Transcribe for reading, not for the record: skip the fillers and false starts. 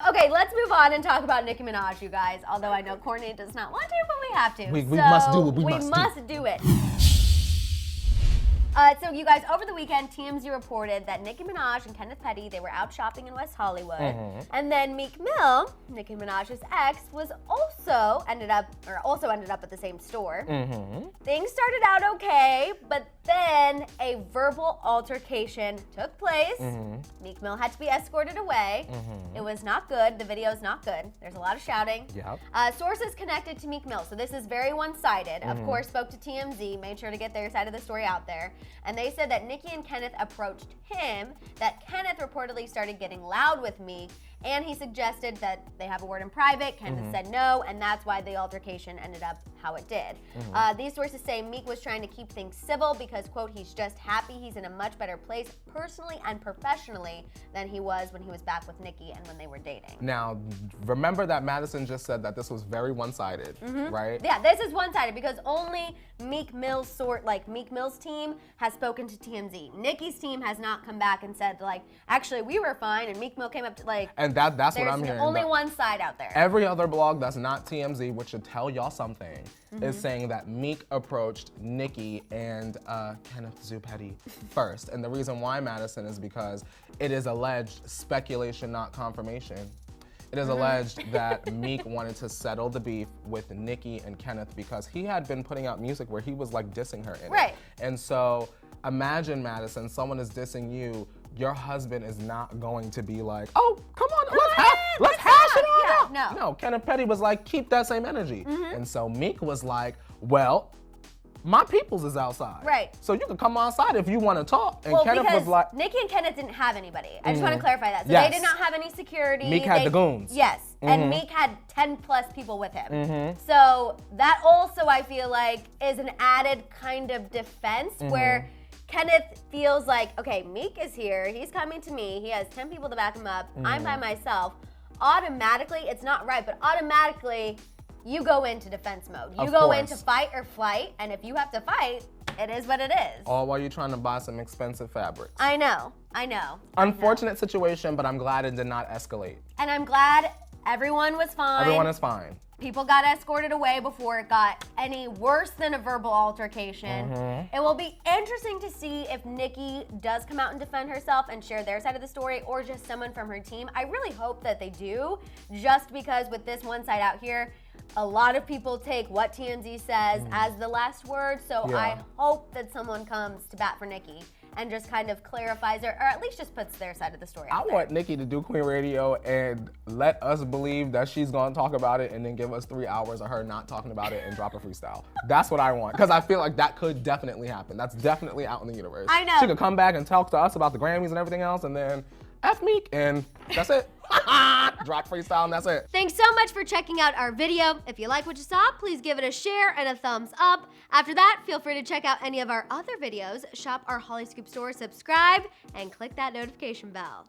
Okay, let's move on and talk about Nicki Minaj, you guys. Although I know Courtney does not want to, but we have to. We must do what we must do it. So you guys, over the weekend, TMZ reported that Nicki Minaj and Kenneth Petty, they were out shopping in West Hollywood. And then Meek Mill, Nicki Minaj's ex, also ended up at the same store. Things started out okay, but then a verbal altercation took place. Meek Mill had to be escorted away. It was not good. The video is not good. There's a lot of shouting. Sources connected to Meek Mill, so this is very one-sided. Of course, spoke to TMZ, made sure to get their side of the story out there. And they said that Nicki and Kenneth approached him, that Kenneth reportedly started getting loud with Meek, and he suggested that they have a word in private. Kenneth said no, and that's why the altercation ended up how it did. These sources say Meek was trying to keep things civil because, quote, he's just happy he's in a much better place personally and professionally than he was when he was back with Nicki and when they were dating. Now, remember that Madison just said that this was very one-sided, right? Yeah, this is one-sided because only Meek Mill's team has spoken to TMZ. Nicki's team has not come back and said, like, actually, we were fine, and Meek Mill came up to, like, and that's what I'm hearing. There's only one side out there. Every other blog that's not TMZ, which should tell y'all something, is saying that Meek approached Nicki and Kenneth Petty first. And the reason why, Madison, is because it is alleged speculation, not confirmation. It is alleged that Meek wanted to settle the beef with Nicki and Kenneth because he had been putting out music where he was like dissing her in it. And so imagine, Madison, someone is dissing you, your husband is not going to be like, oh, come on, let's hash it all out. No, Kenneth Petty was like, keep that same energy. And so Meek was like, well, my peoples is outside. So you can come outside if you want to talk. And Kenneth was like, Nicki and Kenneth didn't have anybody. I just want to clarify that. So they did not have any security. Meek had the goons. Yes. And Meek had 10 plus people with him. So that also, I feel like, is an added kind of defense where Kenneth feels like, okay, Meek is here, he's coming to me, he has 10 people to back him up, I'm by myself. Automatically, it's not right, but automatically, you go into defense mode. You go into fight or flight, and if you have to fight, it is what it is. All while you're trying to buy some expensive fabrics. I know. Unfortunate situation, but I'm glad it did not escalate. And I'm glad everyone was fine. Everyone is fine. People got escorted away before it got any worse than a verbal altercation. It will be interesting to see if Nicki does come out and defend herself and share their side of the story, or just someone from her team. I really hope that they do, just because with this one side out here, a lot of people take what TMZ says as the last word, so I hope that someone comes to bat for Nicki and just kind of clarifies or at least just puts their side of the story out there. I want Nicki to do Queen Radio and let us believe that she's gonna talk about it and then give us 3 hours of her not talking about it and drop a freestyle. That's what I want, because I feel like that could definitely happen. That's definitely out in the universe. I know. She could come back and talk to us about the Grammys and everything else, and then F Meek, and that's it. Drop freestyle and that's it. Thanks so much for checking out our video. If you like what you saw, please give it a share and a thumbs up. After that, feel free to check out any of our other videos, shop our Hollyscoop store, subscribe, and click that notification bell.